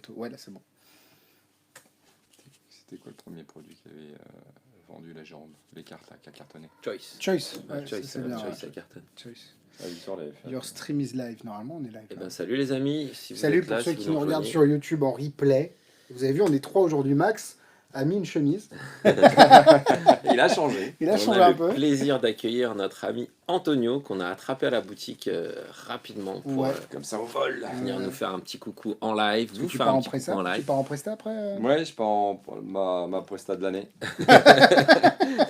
bientôt. Ouais, là c'est bon. C'était quoi le premier produit qui avait vendu la Jérôme? Les cartes là, qui a cartonné. Choice. Choice. Ouais, Ouais, Choice, c'est bien. Choice, Ouais. ça cartonne. Choice. Ah, Victor l'avait fait. Your stream is live. Normalement, on est live. Eh là. ben, salut les amis. Si vous Salut êtes pour là, ceux si qui vous nous regardent rejoignez. sur YouTube en replay. Vous avez vu, on est 3 aujourd'hui max. A mis une chemise. Il a changé. Il a On changé a un le peu. plaisir d'accueillir notre ami Antonio qu'on a attrapé à la boutique rapidement pour Ouais. Comme ça au vol. venir nous faire un petit coucou en live, Parce que vous tu faire pars un en petit coucou presta. en Tu live. pars en presta après Ouais, je pars en ma presta de l'année.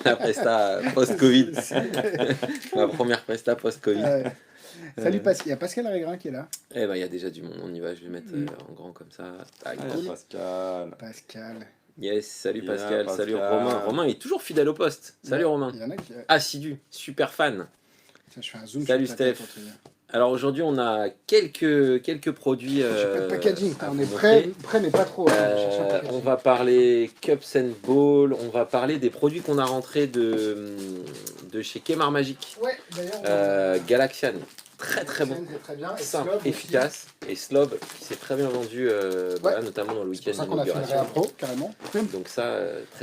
La presta post-Covid. Ma première presta post-Covid. Ouais. Salut Pascal. Il y a Pascal Régrin qui est là. Eh ben il y a déjà du monde, on y va, je vais mettre en grand comme ça. Tac. Ah, il y a Pascal. Pascal. Yes, salut Yeah, Pascal, salut Pascal. Romain. Romain est toujours fidèle au poste. Salut Ouais, Romain. Il y en a qui. Assidu, super fan. Tiens, je fais un zoom Salut, sur ta tête Steph. pour te dire. Alors aujourd'hui on a quelques produits. J'ai pas de packaging. à On vous est montrer. prêt, mais pas trop. Attends, je vais chercher un packaging. On va parler Cups and Ball, on va parler des produits qu'on a rentrés de chez Kemar Magic. Ouais, d'ailleurs. Galaxian, très bon, C'est très bien. Et simple, Slob aussi. efficace. Et Slob qui s'est très bien vendu, voilà, notamment dans le C'est pour week-end ça qu'on a fait le d'inauguration. réappro, carrément. Donc ça,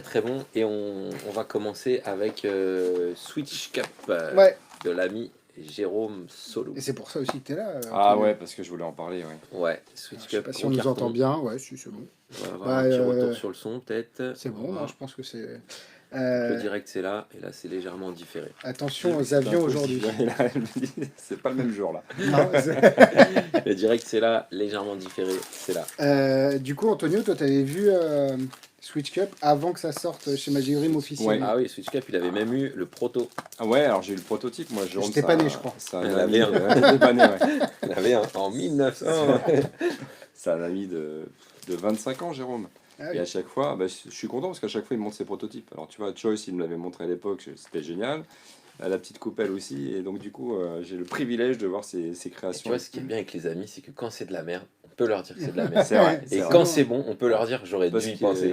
très bon. Et on va commencer avec Switch Cup Ouais. de l'ami Jérôme Solo. Et c'est pour ça aussi que t'es là. Ah Antonio. ouais, parce que je voulais en parler, ouais. Ouais, Switch Je sais Cup. pas si gros on nous carton. entend bien. Ouais, si, c'est bon. On va avoir Bah, un petit retour sur le son peut-être. C'est bon, Voilà. non, je pense que c'est. Le direct c'est là, et là c'est légèrement différé. Attention aux avions aujourd'hui. C'est pas le même jour là. Non, c'est- Le direct c'est là, légèrement différé, c'est là. du coup, Antonio, toi, t'avais vu Switch Cup avant que ça sorte chez Magic Rim officiellement. Ah oui, Switch Cup il avait même eu le proto. Ah ouais, alors j'ai eu le prototype, moi Jérôme. J'étais pas né, je crois. C'est Il y un en ami. avait J'étais pas né, ouais. Il avait un en 1900. C'est un ami de 25 ans, Jérôme. Ah Et oui. à chaque fois, bah, je suis content parce qu'à chaque fois, il montre ses prototypes. Alors, tu vois, Choice, il me l'avait montré à l'époque, c'était génial. La petite coupelle aussi. Et donc, du coup, j'ai le privilège de voir ses Tu créations. vois ce qui est bien avec les amis, c'est que quand c'est de la merde, on peut leur dire que c'est de la merde. C'est vrai. Et c'est vrai. quand c'est bon, on peut leur dire que j'aurais Parce dû y qu'il penser.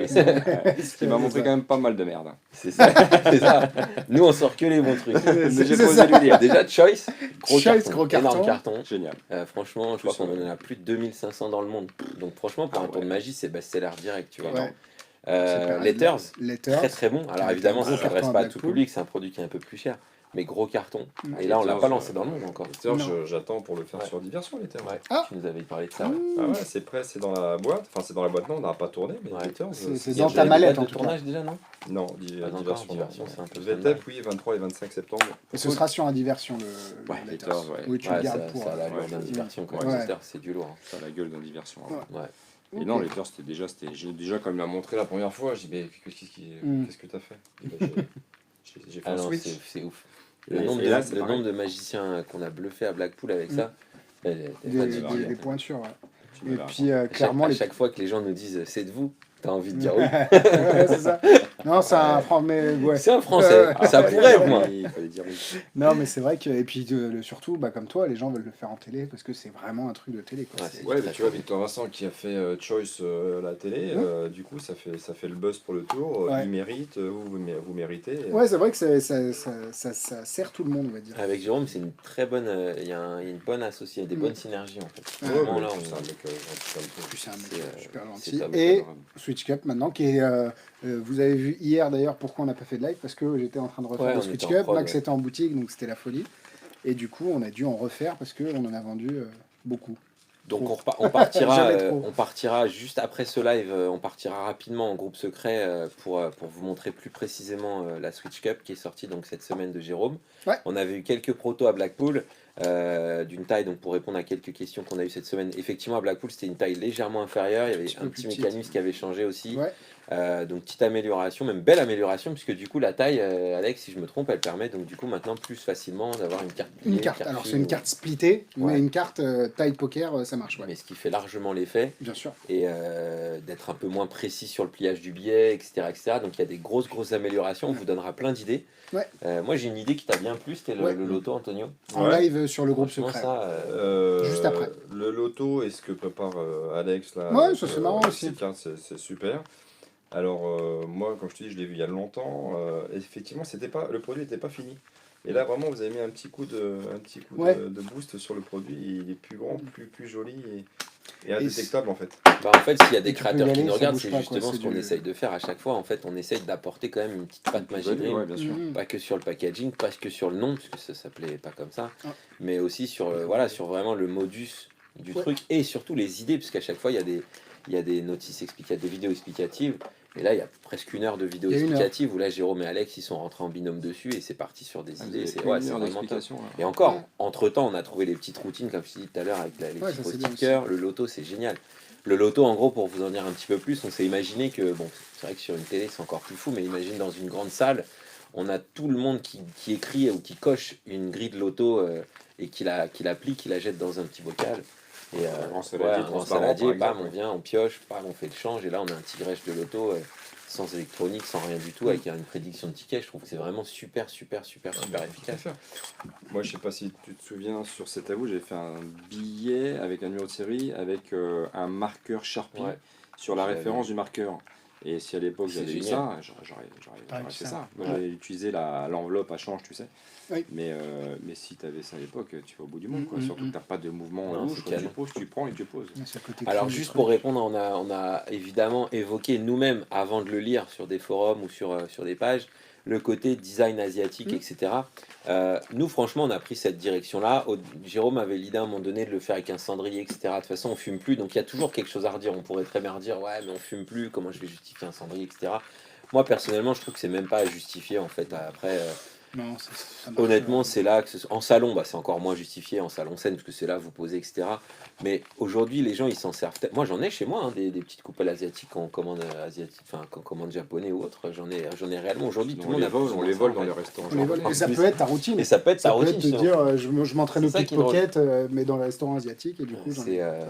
Parce qu'il m'a montré quand même pas mal de merde. C'est ça, c'est ça. Nous on sort que les bons trucs. Mais j'ai c'est pas ça. osé lui dire. Déjà Choice, gros Choice, carton, gros carton. énorme carton. Génial. Franchement, je crois qu'on en a plus de 2500 dans le monde. Donc franchement, pour Ah un tour de ouais. magie, c'est best-seller direct, tu vois. Ouais. Letters, Letters. très bon. Alors Avec évidemment, un ça gros ne carton s'adresse à pas à tout Blackpool. public, c'est un produit qui est un peu plus cher. Mais gros carton. Ouais. Et là, on l'a Letters, pas lancé dans le monde encore. Les terres, Non. j'attends pour le faire Ouais. sur Diversion, les terres. Ouais, Ah. tu nous avais parlé de ça. Ouais. Ah ouais, c'est prêt, c'est dans la boîte. Enfin, c'est dans la boîte, non, on n'a pas tourné, mais Ouais. les terres, C'est Il y a dans déjà ta une mallette, date en de tout cas. tournage déjà, non? Non, Pas encore, Diversion. Diversion, c'est un peu VTEP, standard. oui, 23 et 25 septembre. Et ce sera sur un diversion, le Ouais, Letters. Letters, ouais. Oui, tu Ouais, le gardes ça, pour. ça a l'allure ouais. d'un diversion quand Ouais. même. Ouais. Letters, c'est du lourd. Hein. Ça a la gueule d'un diversion. Ouais. Ouais. Et Ok. non, les terres, j'ai déjà quand il me l'a montré la première fois, j'ai dit, mais qu'est-ce que t'as fait? Et ben, j'ai fait Ah un non, switch. c'est ouf. Et- Le nombre, et là, c'est le pareil. nombre de magiciens qu'on a bluffé à Blackpool avec ça, elle est Des, fatigue. des pointures, ouais. Tu Et m'avais puis, À clairement, les. chaque fois que les gens nous disent c'est de vous, t'as envie de dire oui. Ouais, c'est ça. Non, c'est un franc, mais ouais. C'est un français, Ah, ça fallait pourrait dire être moi. oui, il fallait dire oui. Non, mais c'est vrai que. Et puis, surtout, bah, comme toi, les gens veulent le faire en télé parce que c'est vraiment un truc de télé. Quoi. Ouais, C'est- Ouais, mais tu vois, Victor Vincent qui a fait Choice à la télé, du coup, ça fait le buzz pour le tour. Ouais. Il mérite, vous méritez. Ouais, c'est vrai que ça sert tout le monde, on va dire. Avec Jérôme, c'est une très bonne, il y a une bonne association, des bonnes synergies en fait. Ouais, Vraiment, ouais, là, c'est un mec gentil comme En plus, c'est un mec c'est, super c'est gentil. top. Et Switch Cup maintenant, qui est. Vous avez vu hier d'ailleurs pourquoi on n'a pas fait de live, parce que j'étais en train de refaire Ouais, le on Switch était en Cup. prod, Max ouais. était en boutique, donc c'était la folie. Et du coup, on a dû en refaire parce qu'on en a vendu beaucoup. Donc Trop. on partira, Jamais trop. on partira juste après ce live, on partira rapidement en groupe secret pour vous montrer plus précisément la Switch Cup qui est sortie donc cette semaine de Jérôme. Ouais. On avait eu quelques protos à Blackpool d'une taille, donc pour répondre à quelques questions qu'on a eues cette semaine, effectivement à Blackpool c'était une taille légèrement inférieure, il y avait petit peu un plus petit petite. mécanisme qui avait changé aussi. Ouais. Donc petite amélioration, même belle amélioration, puisque du coup la taille, Alex, si je me trompe, elle permet donc du coup maintenant plus facilement d'avoir une carte pliée, Une carte. Alors, c'est fine, une carte splittée, Ouais. mais une carte taille poker, ça marche. Ouais. mais ce qui fait largement l'effet. Bien sûr. Et d'être un peu moins précis sur le pliage du billet, etc. etc. Donc il y a des grosses améliorations, on vous donnera plein d'idées. Ouais. Moi j'ai une idée qui t'a bien plu, c'était Ouais. le loto, Antonio. En Ouais. live sur le groupe Franchement, secret. ça, Juste après. Le loto et ce que prépare Alex là. Ouais, ça, c'est marrant aussi. ces cartes, c'est super. Alors moi, comme je te dis, je l'ai vu il y a longtemps. Effectivement, le produit n'était pas fini. Et là, vraiment, vous avez mis un petit coup Ouais. de boost sur le produit. Il est plus grand, plus joli. Et indétectable en fait. Bah, en fait, s'il y a des Et tu peux y créateurs qui aller, nous ça regardent, bouge c'est pas, quoi, justement c'est ce qu'on du- essaye de faire à chaque fois. En fait, on essaye d'apporter quand même une petite patte Magic Dream. Ouais, bien sûr. Mhm. Pas que sur le packaging, pas que sur le nom, parce que ça s'appelait pas comme ça, Ah. mais aussi sur, voilà, sur vraiment le modus du Ouais. truc et surtout les idées, parce qu'à chaque fois il y a des notices explicatives, des vidéos explicatives, et là il y a presque 1 heure de vidéos Il y a 1 heure. explicatives où là Jérôme et Alex ils sont rentrés en binôme dessus et c'est parti sur des Ah, vous idées, avez c'est plus ouais, une c'est heure vraiment top. d'explication, là. Et encore, Ouais. entre temps on a trouvé les petites routines, comme je t'ai dit tout à l'heure, avec les Ouais, petits ça, c'est bien post-it cœur, le loto c'est génial. Le loto, en gros, pour vous en dire un petit peu plus, on s'est imaginé que, bon, c'est vrai que sur une télé c'est encore plus fou, mais imagine dans une grande salle, on a tout le monde qui écrit ou qui coche une grille de loto et qui la plie, qui la jette dans un petit bocal. Et Un grand ouais, saladier un grand transparent, saladier, par bam, exemple, on vient, on pioche, bam, on fait le change, et là on a un petit grèche de loto sans électronique, sans rien du tout, avec une prédiction de ticket. Je trouve que c'est vraiment super efficace. Moi, je sais pas si tu te souviens, sur cet à vous, j'avais fait un billet avec un numéro de série, avec un marqueur Sharpie Ouais. sur la Je l'avais référence vu. du marqueur. Et si à l'époque C'est j'avais eu génial. ça, j'aurais fait ça. Moi, j'avais utilisé l'enveloppe à change, tu sais. Oui. Mais si tu avais ça à l'époque, tu vas au bout du monde, quoi. Mm, Surtout mm, que tu n'as pas de mouvement Non, louche. c'est Quand tu canon. poses, tu prends et tu poses. Ouais, c'est le côté Alors clean du juste truc. pour répondre, on a évidemment évoqué nous-mêmes, avant de le lire sur des forums ou sur des pages, le côté design asiatique, Mm. etc. Nous, franchement, on a pris cette direction-là. Jérôme avait l'idée à un moment donné de le faire avec un cendrier, etc. De toute façon, on fume plus, donc il y a toujours quelque chose à redire. On pourrait très bien redire, ouais, mais on fume plus, comment je vais justifier un cendrier, etc. Moi, personnellement, je trouve que c'est même pas à justifier, en fait. Après, Non, ça marche, honnêtement, c'est là que en salon, bah, c'est encore moins justifié en salon scène parce que c'est là vous posez, etc. Mais aujourd'hui, les gens ils s'en servent. Moi, j'en ai chez moi hein, des petites coupelles asiatiques quand on commande asiatique, enfin quand on commande japonais ou autre. J'en ai réellement aujourd'hui. Tout le On monde les a vole, plus ou on moins les ça, vole en dans fait. les restaurants. On les vole. Et ça plus. peut être ta routine. Et ça peut être ta Ça peut routine. être de justement. dire, je m'entraîne au C'est ça qui est pickpocket, mais dans les restaurants asiatiques, et du coup, j'en ai. C'est,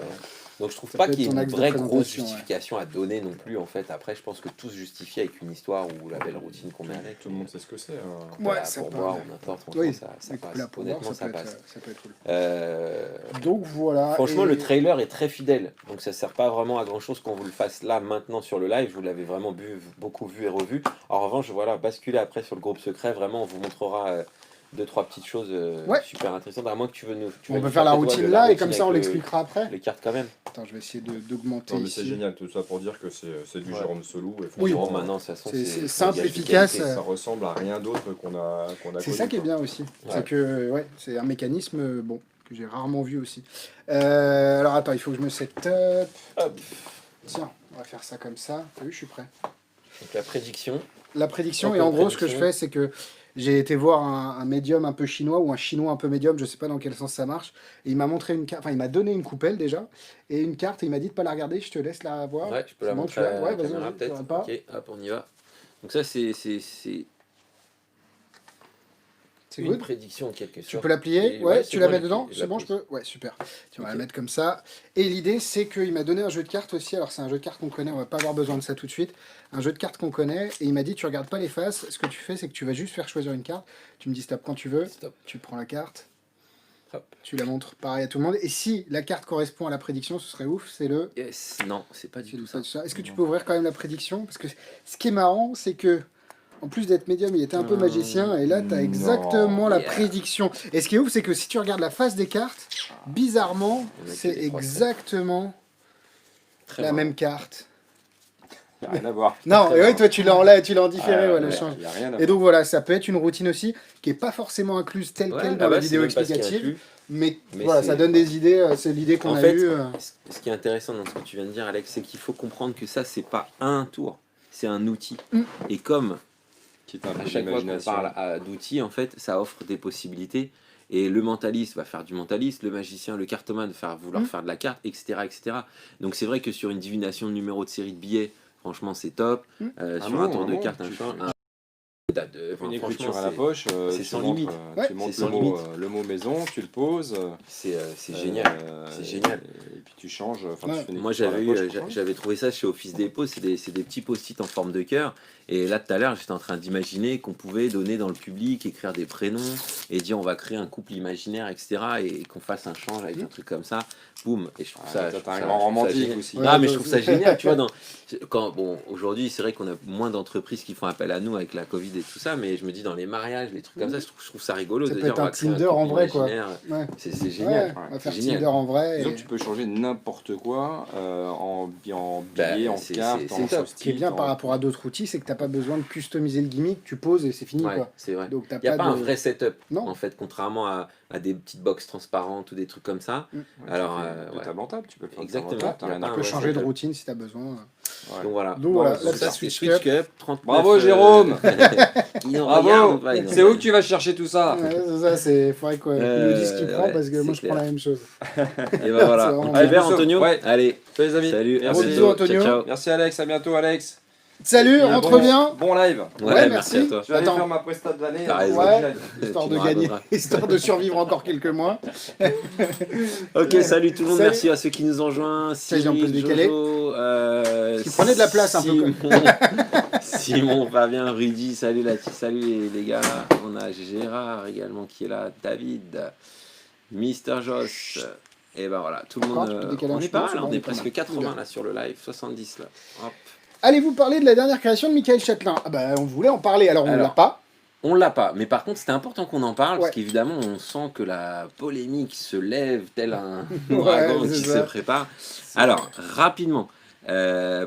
donc je trouve Ça pas peut qu'il y ait être ton une axe de vraie grosse présentation, ouais. justification à donner non plus en fait. Après, je pense que tout se justifie avec une histoire ou la belle routine qu'on met avec. Tout le monde sait ce que c'est. Ouais, Voilà, ça pour peut- boire ou n'importe, franchement, Oui, ça passe. là, pour voir, Honnêtement, ça passe. ça peut être cool. Euh, Donc voilà. Franchement, et- le trailer est très fidèle, donc ça sert pas vraiment à grand chose qu'on vous le fasse là maintenant sur le live. Vous l'avez vraiment beaucoup vu et revu. En revanche, voilà, basculez après sur le groupe secret. Vraiment, on vous montrera 2-3 petites choses Ouais. super intéressantes. À moins que tu veux nous. On peut faire la routine là, et comme ça, on avec l'expliquera après. les cartes quand même. Attends, je vais essayer d'augmenter Non, mais c'est ici. génial, tout ça pour dire que c'est du Ouais. Jérôme Solou. Et Oui. franchement, Bon, maintenant, de toute façon, C'est un simple, gage de efficace. qualité. ça ressemble à rien d'autre qu'on a C'est connu, ça qui est quoi. bien aussi. Ouais. C'est que ouais, c'est un mécanisme bon que j'ai rarement vu aussi. Alors attends, il faut que je me set up. Hop. Tiens, on va faire ça comme ça. T'as vu, je suis prêt. Donc la prédiction. La prédiction, Donc, et en la gros, ce que je prédiction. fais, c'est que j'ai été voir un médium un peu chinois ou un chinois un peu médium, je sais pas dans quel sens ça marche. Et il m'a montré une carte, enfin, il m'a donné une coupelle déjà, et une carte, et il m'a dit de pas la regarder, je te laisse la voir. Ouais, je peux C'est la bon, montrer tu l'as à Ouais, la vas-y, caméra vas-y, peut-être. tu pas. Ok, hop, on y va. Donc ça, c'est C'est une good. prédiction en quelque Tu sorte. peux la plier, Et ouais, c'est tu la bon, mets je dedans, la c'est bon, je pose. peux. Ouais, super. Tu vas Ok. la mettre comme ça. Et l'idée, c'est qu'il m'a donné un jeu de cartes aussi. Alors, c'est un jeu de cartes qu'on connaît, on va pas avoir besoin de ça tout de suite. Un jeu de cartes qu'on connaît, et il m'a dit tu regardes pas les faces. Ce que tu fais, c'est que tu vas juste faire choisir une carte. Tu me dis stop quand tu veux. Stop. Tu prends la carte, Hop. tu la montres pareil à tout le monde. Et si la carte correspond à la prédiction, ce serait ouf. C'est le. Yes. Non, c'est pas du tout ça. Est-ce que tu peux ouvrir quand même la prédiction? Parce que ce qui est marrant, c'est que. En plus d'être médium, il était un peu magicien, et là, tu as non. exactement la Yeah. prédiction. Et ce qui est ouf, c'est que si tu regardes la face des cartes, bizarrement, Il y en a c'est que des trois exactement Très la marrant. même carte. Y a rien à voir. Non, Très et oui, marrant. toi, tu l'as en là, tu l'as en différé, Ah, ouais, le ouais, change. y a rien à Et voir. donc voilà, ça peut être une routine aussi, qui est pas forcément incluse telle Ouais, quelle dans là-bas, la c'est vidéo même pas ce qui est explicative, inclus. mais Mais voilà, c'est- ça donne des idées, c'est l'idée qu'on En a fait, eue. ce qui est intéressant dans ce que tu viens de dire, Alex, c'est qu'il faut comprendre que ça, c'est pas un tour, c'est un outil. Mm. Et comme Quitte un à peu chaque fois qu'on d'imagination. parle d'outils, en fait, ça offre des possibilités. Et le mentaliste va faire du mentaliste, le magicien, le cartomane va vouloir Mm. faire de la carte, etc., etc. Donc c'est vrai que sur une divination de numéro de série de billets, franchement, c'est top. Mm. Sur un tour de carte, un tu- champ, tu- un date de. Une franchement, écriture à la c'est- poche, c'est tu sans montres, limite. Ouais, tu montres c'est sans limite. le mot maison, tu le poses. C'est génial. C'est génial. Et puis tu changes. Enfin, Ouais. tu fais une Moi écriture à la poche, quoi. j'avais trouvé ça chez Office Depot, c'est des petits post-it en forme de cœur. Et là tout à l'heure j'étais en train d'imaginer qu'on pouvait donner dans le public, écrire des prénoms et dire on va créer un couple imaginaire, etc. Et qu'on fasse un change avec un truc comme ça. Boum. Et je trouve Ah, ça. toi, je trouve t'es un ça- grand je trouve ça romantique génial. aussi. Ouais, Non mais je bah, trouve ça génial, tu vois. Bon, aujourd'hui, c'est vrai qu'on a moins d'entreprises qui font appel à nous avec la Covid et tout ça, mais je me dis dans les mariages, les trucs comme ça, je trouve ça rigolo Ça de peut dire être on un va créer Tinder couple en vrai, quoi. imaginaire. Ouais. C'est génial. Ouais, on va C'est faire génial. Tinder en vrai. Disons Et... que tu peux changer n'importe quoi en Bah, billets, en c'est- cartes, c'est en top. Ce qui est bien post-it, par rapport à d'autres outils, c'est que t'as pas besoin de customiser le gimmick, tu poses et c'est fini, Ouais, quoi. c'est vrai. Donc t'as Il n'y a pas de... un vrai setup, Non. en fait, contrairement à des petites box transparentes ou des trucs comme ça. Mm. Ouais, Alors, tu le fais de ouais. table en table, tu peux le faire de Exactement. table en table, Il y a t'as rien pas à un Tu peux vrai changer de setup. routine si t'as besoin. Ouais. Donc voilà. Donc Bon, voilà, c'est la Donc ça, petite c'était Switch Switch Cup. Cup, 39. Bravo, Jérôme. Ils nous Bravo. regardent pas, ils nous C'est où regardent. que tu vas chercher tout ça? Ouais, c'est ça, c'est... Faudrait qu'il nous dise ce qu'il prend Ouais, parce que moi c'est je clair. prends la même chose. Et C'est ben voilà. vraiment On bien. te libère, Allez, Antonio. ouais. Allez. Salut les amis. Salut. Merci. À Gros bientôt. bisous, Antonio. Ciao, ciao. Merci Alex, à bientôt Alex. Salut, Et rentre bon, bien. Bon live. Ouais, merci merci. à toi. Je vais aller Attends. faire ma presta de l'année. T'as raison. Ouais. Histoire Tu de nous gagner, raconteras. histoire de survivre encore quelques mois. Ok, salut tout le monde, Salut. merci à ceux qui nous ont joints. Ça, j'ai un peu Cyril, décalé. Jojo, Parce qu'il prenait de la place un peu, Simon, Simon, Fabien, Rudy, salut salut les gars. On a Gérard également qui est là, David, Mister Joss. Et ben voilà, tout le Encore, monde. tu peux décaler un On est cheveu, pas c'est mal, bon, on on est est pas presque mal. 80 là sur le live, 70 là. Hop. Allez-vous parler de la dernière création de Michael Châtelain? Ah bah on voulait en parler, alors on Alors, l'a pas. On l'a pas, mais par contre c'était important qu'on en parle Ouais. parce qu'évidemment on sent que la polémique se lève tel un Ouais, ouragan c'est qui ça. se prépare. Alors rapidement,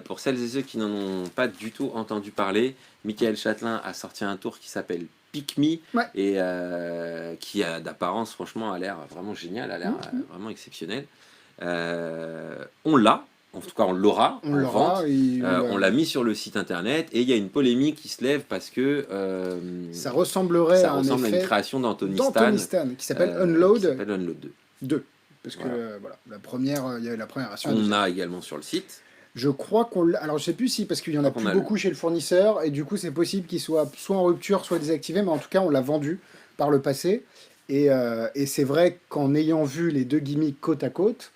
pour celles et ceux qui n'en ont pas du tout entendu parler, Michael Châtelain a sorti un tour qui s'appelle Pick Me Ouais. et qui a d'apparence franchement a l'air vraiment génial, a l'air vraiment exceptionnel. On l'a, en tout cas on l'aura On en l'aura. vente. et On l'a mis sur le site internet et il y a une polémique qui se lève parce que Ça ressemblerait ça à un ressemble à une effet création d'Anthony d'Anthony Stan Stan qui s'appelle qui Unload s'appelle Unload 2. 2. Parce que Voilà. voilà, la première, il y a eu la première version. la On deuxième. a également sur le site. Je crois qu'on l'a. Alors je sais plus si, parce qu'il y en a Je crois plus qu'on a beaucoup chez le fournisseur, et du coup c'est possible qu'il soit soit en rupture, soit désactivé, mais en tout cas on l'a vendu par le passé. Et c'est vrai qu'en ayant vu les deux gimmicks côte à côte,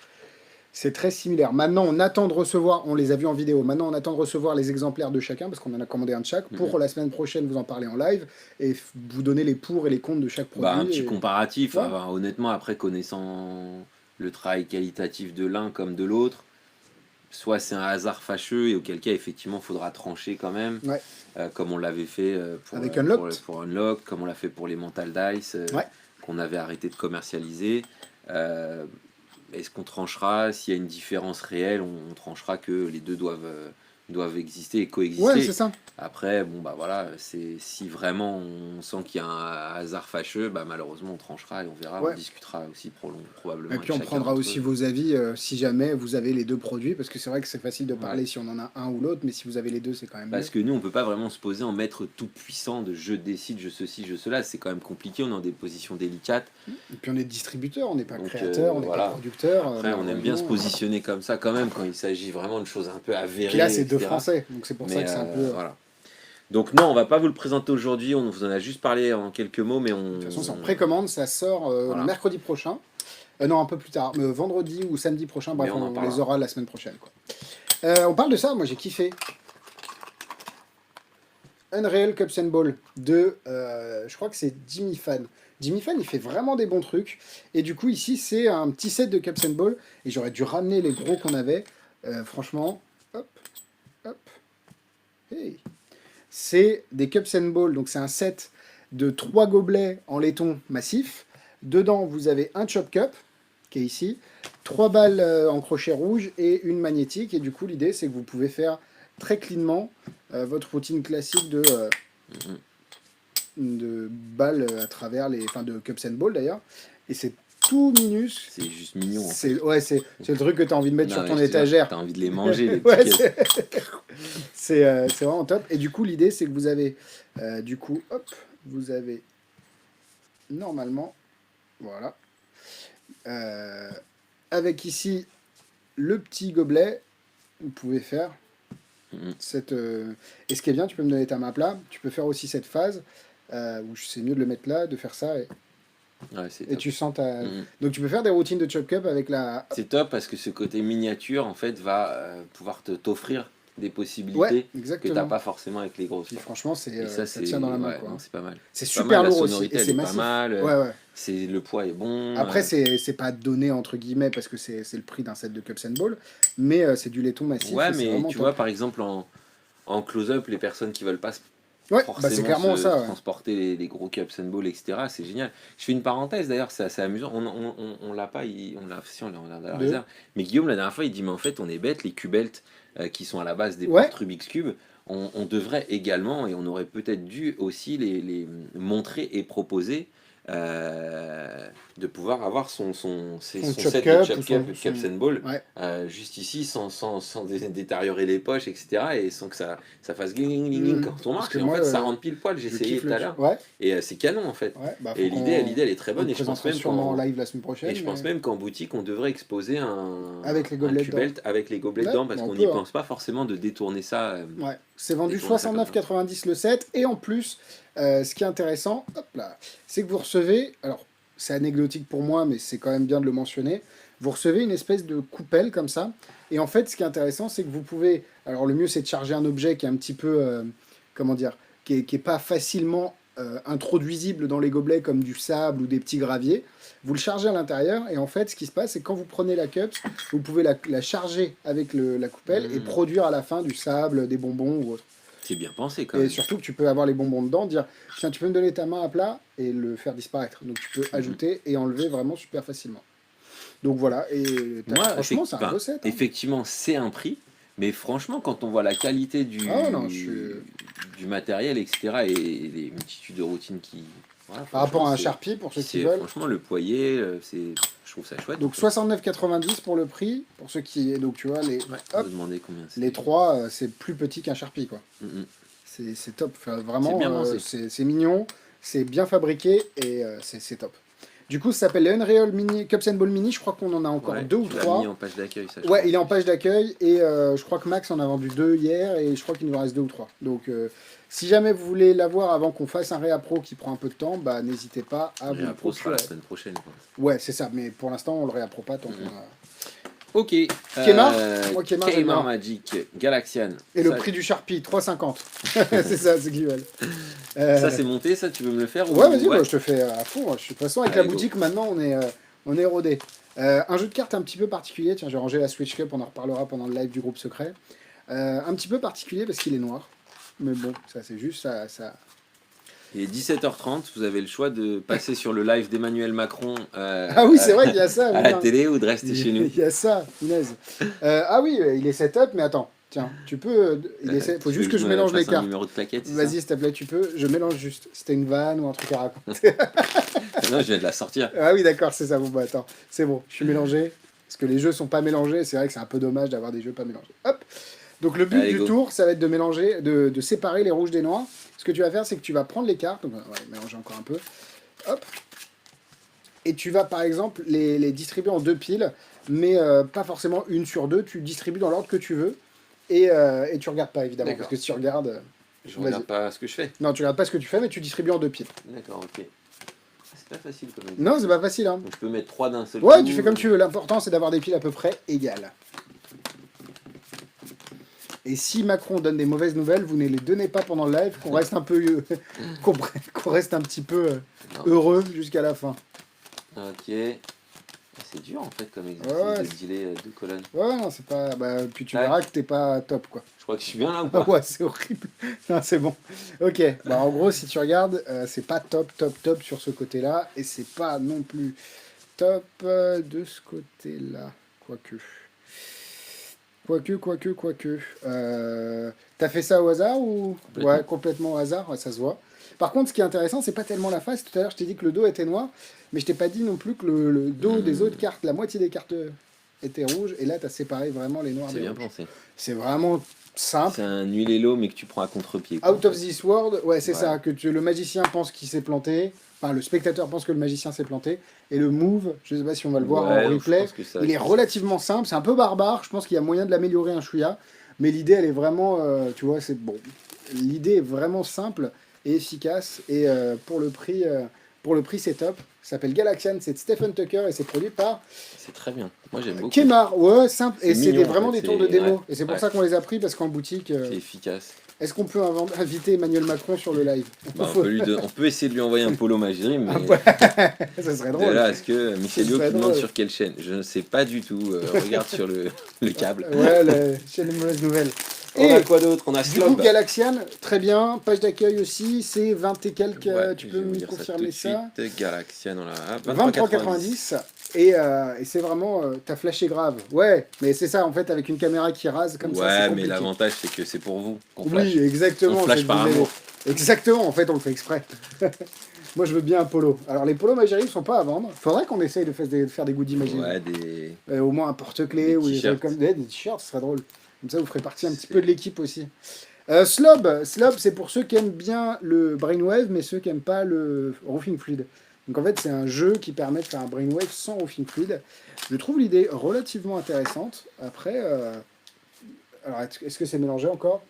c'est très similaire. Maintenant on attend de recevoir, on les a vus en vidéo, maintenant on attend de recevoir les exemplaires de chacun, parce qu'on en a commandé un de chaque, pour la semaine prochaine vous en parler en live, et vous donner les pour et les contre de chaque produit. Bah, un petit et- comparatif. Ouais. Enfin, honnêtement, après connaissant le travail qualitatif de l'un comme de l'autre, soit c'est un hasard fâcheux et auquel cas effectivement il faudra trancher quand même, Ouais. comme on l'avait fait Avec Unlocked. pour Unlocked, comme on l'a fait pour les Mental Dice Ouais. qu'on avait arrêté de commercialiser. Est-ce qu'on tranchera? S'il y a une différence réelle, on tranchera que les deux doivent exister et coexister. Ouais, c'est ça. Après, bon bah voilà, si vraiment on sent qu'il y a un hasard fâcheux, bah malheureusement on tranchera et on verra, Ouais. on discutera aussi probablement. Et puis on avec chacun prendra d'entre aussi eux. vos avis si jamais vous avez les deux produits, parce que c'est vrai que c'est facile de parler si on en a un ou l'autre, mais si vous avez les deux, c'est quand même mieux. Parce que nous, on peut pas vraiment se poser en maître tout puissant de je décide, je ceci, je cela. C'est quand même compliqué, on est dans des positions délicates. Et puis on est distributeur, on n'est pas Donc, créateur, on n'est voilà. pas producteur. Après, on aime bien se malheureusement. positionner comme ça quand même quand il s'agit vraiment de choses un peu avérées. Puis là, c'est deux etc. Français, donc c'est pour ça Mais, que c'est un peu. voilà. Donc non, on va pas vous le présenter aujourd'hui, on vous en a juste parlé en quelques mots, mais on... De toute façon, c'est en précommande, ça sort Voilà. mercredi prochain. Non, un peu plus tard, vendredi ou samedi prochain, bref, Mais on en on parlera. les aura la semaine prochaine. Quoi. On parle de ça, moi j'ai kiffé. Unreal Cups and Ball de, je crois que c'est Jimmy Fan. Jimmy Fan, il fait vraiment des bons trucs. Et du coup, ici, c'est un petit set de Cups and Ball. Et j'aurais dû ramener les gros qu'on avait. Franchement, hop, hop. Hey. C'est des Cups and Ball. Donc, c'est un set de 3 gobelets en laiton massif. Dedans, vous avez un Chop Cup, qui est ici. 3 balles en crochet rouge et une magnétique. Et du coup, l'idée, c'est que vous pouvez faire très cleanement votre routine classique de balles à travers les... Enfin, de Cups and Ball, d'ailleurs. Et c'est tout minus. C'est juste mignon. En fait. C'est le truc que tu as envie de mettre Non, sur mais ton je te jure, étagère. T'as envie de les manger, les Ouais, petits c'est vraiment top. Et du coup, l'idée, c'est que vous avez... du coup, hop, vous avez... Normalement... Voilà. Avec ici, le petit gobelet, vous pouvez faire... cette, et ce qui est bien, tu peux me donner ta map là, tu peux faire aussi cette phase où c'est mieux de le mettre là, de faire ça Ouais, c'est et top. tu sens ta... Mhm. Donc tu peux faire des routines de chop cup avec la... C'est top parce que ce côté miniature en fait va pouvoir t'offrir des Ouais, possibilités que t'as exactement. pas forcément avec les grosses. Puis Quoi. franchement, Et ça, ça tient dans la main, ouais, quoi. non, c'est pas mal. C'est C'est pas super mal, la lourd aussi, sonorité, et elle c'est est pas massif. mal. Ouais, ouais. Le poids est bon. Après, c'est pas donné entre guillemets parce que c'est le prix d'un set de Cups and Ball, mais c'est du laiton massif Ouais, et c'est mais vraiment tu top. vois, par exemple, en close-up, les personnes qui veulent pas Ouais, bah c'est forcément clairement se ça, ouais. transporter les gros cups and balls, etc. C'est génial. Je fais une parenthèse d'ailleurs, c'est assez amusant. On l'a pas, on l'a, si on l'a dans la Deux. réserve. Mais Guillaume, la dernière fois, il dit mais en fait, on est bête, les cubelts qui sont à la base des Ouais, portes Rubik's Cube, on devrait également, et on aurait peut-être dû aussi les montrer et proposer. De pouvoir avoir son son chop set de cup chop ou cup, son... cups and ball, Ouais, juste ici sans détériorer les poches, etc. Et sans que ça fasse gling gling gling quand on parce marche. que Et en moi, fait, ça rentre pile poil. J'ai je essayé kiffe tout le... à l'heure. Ouais, Et c'est canon en fait. ouais, bah faut Et qu'on... l'idée, elle est très On bonne. le Et je pense présentera même sûrement en qu'en live la semaine et prochaine, je pense mais... même qu'en boutique, on devrait exposer avec les un gobelets dedans. cubelt avec les gobelets Ouais, dedans bah parce on qu'on n'y peut, hein. pense pas forcément de détourner ça. Ouais, c'est vendu Détourner ça comme ça. 69,90 le set, et en plus, ce qui est intéressant, hop là, c'est que vous recevez, alors c'est anecdotique pour moi, mais c'est quand même bien de le mentionner, vous recevez une espèce de coupelle comme ça, et en fait, ce qui est intéressant, c'est que vous pouvez, alors le mieux c'est de charger un objet qui est un petit peu, comment dire, qui est pas facilement introduisible dans les gobelets comme du sable ou des petits graviers, vous le chargez à l'intérieur, et en fait, ce qui se passe, c'est que quand vous prenez la cups, vous pouvez la charger avec la coupelle et produire à la fin du sable, des bonbons ou autre. C'est bien pensé quand Et même. surtout que tu peux avoir les bonbons dedans, dire tiens, tu peux me donner ta main à plat et le faire disparaître. Donc tu peux ajouter et enlever vraiment super facilement. Donc voilà, et Moi, franchement, c'est un beau set. Hein. effectivement, c'est un prix, mais franchement, quand on voit la qualité Ah non, du matériel, etc., et les multitudes de routines qui. Voilà, par rapport à un c'est- Sharpie, pour ceux qui veulent. Franchement, le poignet, je trouve ça chouette. Donc 69,90 pour le prix, pour ceux qui. Donc tu vois, Ouais, hop, vous demandez combien c'est. les trois, c'est plus petit qu'un Sharpie, quoi. Mhm. C'est top. Enfin, vraiment, C'est bien pensé. c'est mignon, c'est bien fabriqué et c'est top. Du coup, ça s'appelle les Unreal Mini, Cups and Ball Mini. Je crois qu'on en a encore Ouais, deux ou tu l'as trois. mis en page d'accueil, ça. Ouais, il est en page d'accueil et je crois que Max en a vendu 2 hier et je crois qu'il nous en reste 2 ou 3. Donc si jamais vous voulez l'avoir avant qu'on fasse un réappro qui prend un peu de temps, bah n'hésitez pas à vous le Pro sera la procurer. semaine prochaine. Quoi. Ouais, c'est ça, mais pour l'instant on le réappro pas tant qu'on a... Ok. Kmart Moi, Kmart, j'aime Kmart bien. Magic, Galaxian. Et le Ça- prix du Sharpie, 3,50. C'est ça, c'est qu'ils veulent. Ça, c'est monté, ça, tu veux me le faire Ouais, ou- vas-y, moi, je te fais à fond. De toute façon, avec Allez, la go. boutique, maintenant, on est rodé. Un jeu de cartes un petit peu particulier. Tiens, j'ai rangé la Switch Cup, on en reparlera pendant le live du groupe secret. Un petit peu particulier parce qu'il est noir. Mais bon, ça, c'est juste ça. Il est 17h30, vous avez le choix de passer sur le live d'Emmanuel Macron Ah oui, c'est vrai qu'il y a ça. à oui, la hein. télé ou de rester chez nous. Il y a ça, punaise. Ah oui, il est setup, mais attends. Tiens, tu peux. Faut Tu juste veux que je mélange les fasse un cartes. numéro de plaquette, c'est Vas-y, s'il te plaît, tu peux. Je mélange juste. C'était une vanne ou un truc à raconter. ça Non, je viens de la sortir. Ah oui, d'accord, c'est ça. Bon, bah attends, c'est bon, je suis mélangé. Parce que les jeux sont pas mélangés. C'est vrai que c'est un peu dommage d'avoir des jeux pas mélangés. Hop. Donc le but Allez, du go. tour, ça va être de mélanger, de séparer les rouges des noirs. Ce que tu vas faire, c'est que tu vas prendre les cartes. Donc, ouais, mélanger encore un peu. Hop. Et tu vas, par exemple, les distribuer en 2 piles, mais pas forcément une sur deux. Tu distribues dans l'ordre que tu veux. Et tu regardes pas, évidemment. D'accord. Parce que si tu regardes... Je Vas-y. regarde pas ce que je fais. Non, tu regardes pas ce que tu fais, mais tu distribues en 2 piles. D'accord, ok. C'est pas facile comme exemple. Non, c'est pas facile, hein. Donc je peux mettre 3 d'un seul Ouais, coup. tu fais comme tu veux. L'important, c'est d'avoir des piles à peu près égales. Et si Macron donne des mauvaises nouvelles, vous ne les donnez pas pendant le live, qu'on reste un peu, qu'on reste un petit peu Non. heureux jusqu'à la fin. Ok. C'est dur en fait comme Ouais, exercice de delay de colonne. Ouais, non, c'est pas. Bah, puis tu Ouais. verras que t'es pas top, quoi. Je crois que je suis bien là ou Ah pas ouais, c'est horrible. Non, c'est bon. Ok. Bah, en gros, si tu regardes, c'est pas top, top, top sur ce côté-là, et c'est pas non plus top de ce côté-là. Quoique. T'as fait ça au hasard ou Complètement. Ouais, complètement au hasard, ouais, ça se voit. Par contre, ce qui est intéressant, c'est pas tellement la face. Tout à l'heure, je t'ai dit que le dos était noir, mais je t'ai pas dit non plus que le dos des autres cartes, la moitié des cartes était rouge, et là, t'as séparé vraiment les noirs C'est des bien rouges. pensé. C'est vraiment simple. C'est un huile hello mais que tu prends à contre-pied. quoi, Out en of fait. this world, ouais, c'est Ouais. ça, que le magicien pense qu'il s'est planté, enfin, le spectateur pense que le magicien s'est planté, et le move, je sais pas si on va le voir Ouais, en je replay, pense que ça- il est relativement simple, c'est un peu barbare, je pense qu'il y a moyen de l'améliorer un chouïa, mais l'idée, elle est vraiment, tu vois, c'est bon. L'idée est vraiment simple et efficace, et pour le prix, pour le prix c'est top. Ça s'appelle Galaxian, c'est de Stephen Tucker et c'est produit par C'est très bien. Moi, j'aime beaucoup. Kemar. Ouais, simple. Et C'est c'est mignon, vraiment en fait, des tours de c'est- démo. ouais. Et c'est pour Ouais. ça qu'on les a pris parce qu'en boutique, C'est efficace. est-ce qu'on peut inviter Emmanuel Macron sur le live? Bah, on peut essayer de lui envoyer un polo Magic Dream, mais Ça serait de drôle. là à ce que Michelio serait qui demande drôle. sur quelle chaîne. Je ne sais pas du tout. Regarde sur le câble. Ouais, c'est une mauvaise nouvelle. On a quoi d'autre? On a Du coup, Slob. Galaxian, très bien. Page d'accueil aussi, c'est 20 et quelques. Ouais, Tu je peux vais vous me dire confirmer tout de ça? suite. Galaxian, on l'a. 23,90. Et c'est vraiment. T'as flashé grave. Ouais, mais c'est ça en fait, avec une caméra qui rase comme ça. C'est Ouais, mais compliqué. l'avantage c'est que c'est pour vous qu'on flash. Oui, exactement. On flash c'est de par vous aider. amour. Exactement, en fait, on le fait exprès. Moi, je veux bien un polo. Alors, les polos Magiri ne sont pas à vendre. Faudrait qu'on essaye de faire des goodies Magiri. Ouais, des. Au moins un porte-clés Des ou des t-shirts. trucs comme des t-shirts, ce serait drôle. Comme ça, vous ferez partie un petit peu de l'équipe aussi. Slob, c'est pour ceux qui aiment bien le Brainwave, mais ceux qui n'aiment pas le Roofing Fluid. Donc en fait, c'est un jeu qui permet de faire un Brainwave sans Roofing Fluid. Je trouve l'idée relativement intéressante. Après, alors est-ce que c'est mélangé encore?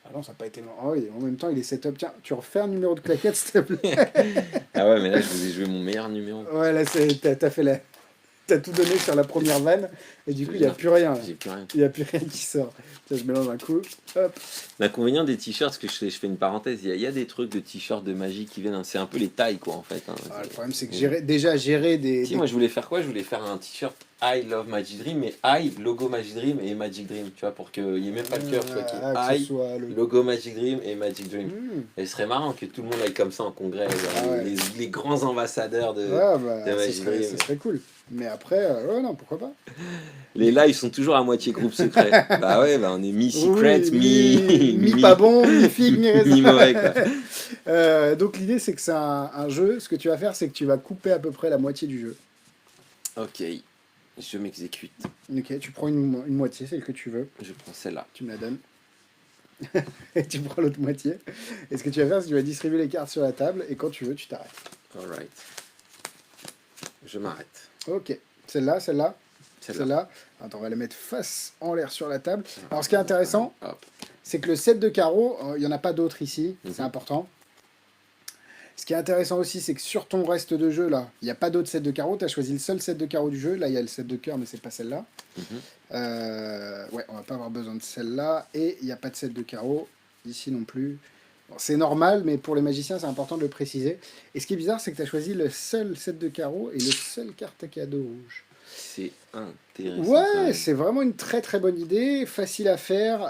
Ah non, ça n'a pas été mélangé. Ah oui, en même temps, il est setup. Tiens, tu refais un numéro de claquette, s'il te plaît. Ah ouais, mais là je vous ai joué mon meilleur numéro. Ouais, là, t'as tout donné sur la première vanne, et du coup, il n'y a plus rien. Là. J'ai plus rien. Il n'y a plus rien qui sort. Tiens, je mélange un coup. Hop. L'inconvénient des t-shirts, parce que je fais une parenthèse, il y a des trucs de t-shirts de magie qui viennent, hein, c'est un peu les tailles quoi en fait. Hein. Ah, le problème, c'est que gérer des. Si, moi je voulais faire quoi? Je voulais faire un t-shirt I love Magic Dream, mais I, logo Magic Dream et Magic Dream, tu vois, pour qu'il n'y ait même pas de cœur, tu vois, qu'il y ait que ce I, soit le. logo Magic Dream et Magic Dream. Hmm. Et ce serait marrant que tout le monde aille comme ça en congrès, genre, Ah ouais. les grands ambassadeurs de. Ouais, bah, de ce Magic serait, Dream. ce serait cool. Mais après, ouais, non, pourquoi pas. Les lives sont toujours à moitié groupe secret. Bah ouais, bah on est mi-secret, Oui, mi pas bon, mi figue, mi raisin. mi-mauvais quoi. Donc l'idée, c'est que c'est un jeu. Ce que tu vas faire, c'est que tu vas couper à peu près la moitié du jeu. Ok, je m'exécute. Ok, tu prends une moitié, celle que tu veux. Je prends celle-là. Tu me la donnes. Et tu prends l'autre moitié. Et ce que tu vas faire, c'est que tu vas distribuer les cartes sur la table. Et quand tu veux, tu t'arrêtes. Alright. Je m'arrête. Ok. Celle-là. Celle-là. Celle-là. Attends, on va la mettre face en l'air sur la table. Alors, ce qui est intéressant, Hop. c'est que le set de carreaux, il n'y en a pas d'autres ici. C'est Mhm. important. Ce qui est intéressant aussi, c'est que sur ton reste de jeu, là, il n'y a pas d'autres sets de carreaux. Tu as choisi le seul set de carreaux du jeu. Là, il y a le set de cœur, mais c'est pas celle-là. Mhm. Ouais, on va pas avoir besoin de celle-là. Et il n'y a pas de set de carreaux. Ici non plus. Bon, c'est normal, mais pour les magiciens, c'est important de le préciser. Et ce qui est bizarre, c'est que tu as choisi le seul set de carreaux et le seul carte à cadeau rouge. C'est intéressant. quand Ouais, même. c'est vraiment une très très bonne idée, facile à faire,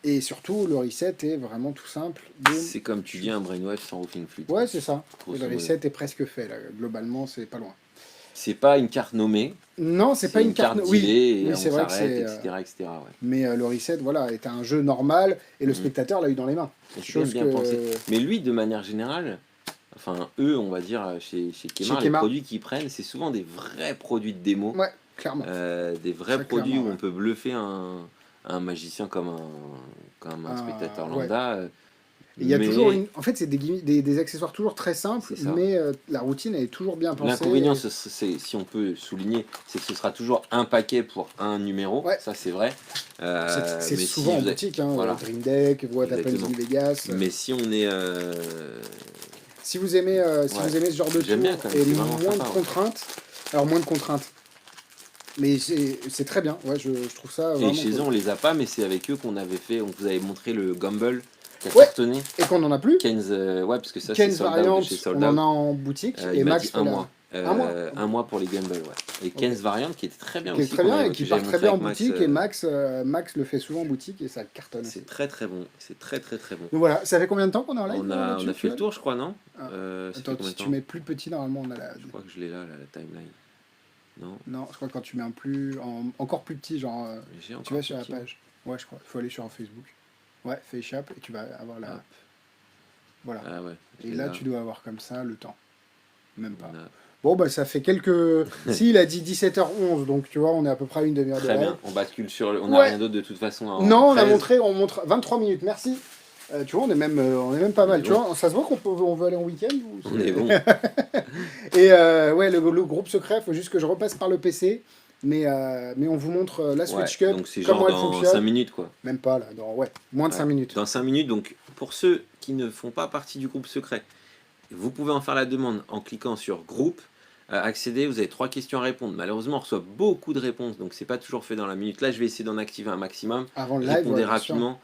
et surtout le reset est vraiment tout simple. Boum. C'est comme tu dis un brainwave sans roofing fluid. Ouais, c'est ça. Grosso Le modo. reset est presque fait, là. Globalement, c'est pas loin. C'est pas une carte nommée. Non, c'est pas une carte. delay Oui, et oui, on c'est vrai que s'arrête, c'est. etc. Ouais. Mais le reset, voilà, est un jeu normal et le Mhm. spectateur l'a eu dans les mains. Et c'est Chose bien que. pensé. Mais lui, de manière générale, enfin eux, on va dire chez Kemar, les Kemar. produits qu'ils prennent, c'est souvent des vrais produits de démo. Ouais, clairement. Des vrais Très produits clairement, où ouais. on peut bluffer un magicien comme un spectateur ouais. lambda. Et il y a mais toujours une. En fait, c'est des accessoires toujours très simples, C'est ça. mais la routine elle est toujours bien pensée. L'inconvénient, si on peut souligner, c'est que ce sera toujours un paquet pour un numéro. Ouais. Ça, c'est vrai. C'est mais souvent si en vous êtes- boutique, hein, voilà. Dream Deck, What Happens Exactement. in Vegas. Mais si on est. Si vous aimez, Ouais. vous aimez ce genre de tour J'aime bien quand même, et c'est vraiment moins sympa, de ouais. contraintes, alors moins de contraintes. Mais c'est très bien, ouais, je trouve ça Et vraiment chez cool. eux, on les a pas, mais c'est avec eux qu'on avait fait. On vous avait montré le Gumble qui a Ouais. cartonné. Et qu'on n'en a plus. Keynes, ouais, parce que ça, c'est Ken's sold out variante, de chez Sold on en Out. a en boutique. Et Il m'a Max dit fait un la- mois. Un mois Un mois pour les Gumble, ouais. Et Ken's variante qui était très bien qui est aussi. très qu'on bien avait- et qui que part j'avais très montré bien en avec Max, boutique. Et Max le fait souvent en boutique et ça cartonne. c'est très très bon. C'est très très très bon. Donc voilà, ça fait combien de temps qu'on est en live On là, a là-dessus, fait le tu tour, je crois, non Ah. Ça fait Attends, combien si de tu temps mets plus petit, normalement on a la. Je crois que je l'ai là, la timeline. Non, Non, je crois que quand tu mets un plus. Encore plus petit, genre. j'ai encore Tu vas sur la petit. page. Ouais, je crois. Il faut aller sur Facebook. Ouais, fais échappe et tu vas avoir la. Hop. Voilà. Ah ouais. je Et l'ai là, tu dois avoir comme ça le temps. Même pas. On a- Bon, bah, ça fait quelques. Si, il a dit 17h11, donc tu vois, on est à peu près à une demi-heure de Très live. bien. On bascule sur. On n'a Ouais. rien d'autre de toute façon. Non, on a 13. on montre 23 minutes, merci. Tu vois, on est même pas mal. On est Tu bon. vois, ça se voit on veut aller en week-end ou On est bon. Et ouais, le groupe secret, il faut juste que je repasse par le PC. Mais on vous montre la Ouais, Switch Cup, donc c'est comment genre elle dans fonctionne. 5 minutes quoi. Même pas là, moins de Ouais. 5 minutes. Dans 5 minutes, donc pour ceux qui ne font pas partie du groupe secret Vous pouvez en faire la demande en cliquant sur groupe. Accéder, vous avez 3 questions à répondre. Malheureusement, on reçoit beaucoup de réponses, donc c'est pas toujours fait dans la minute. Là, je vais essayer d'en activer un maximum. Avant le live, Répondez ouais, bien sûr. rapidement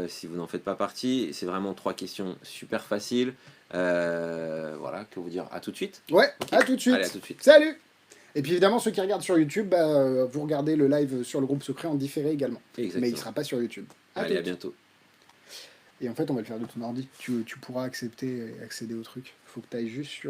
si vous n'en faites pas partie. C'est vraiment 3 questions super faciles. Voilà, que vous dire à tout de suite. Ouais, Ok. à tout de suite. Allez, à tout de suite. Salut! Et puis évidemment, ceux qui regardent sur YouTube, vous regardez le live sur le groupe secret en différé également. Exactement. Mais il sera pas sur YouTube. Allez, à toutes. bientôt. Et en fait, on va le faire de ton ordi. Tu pourras accéder au truc. Faut que tu ailles juste sur...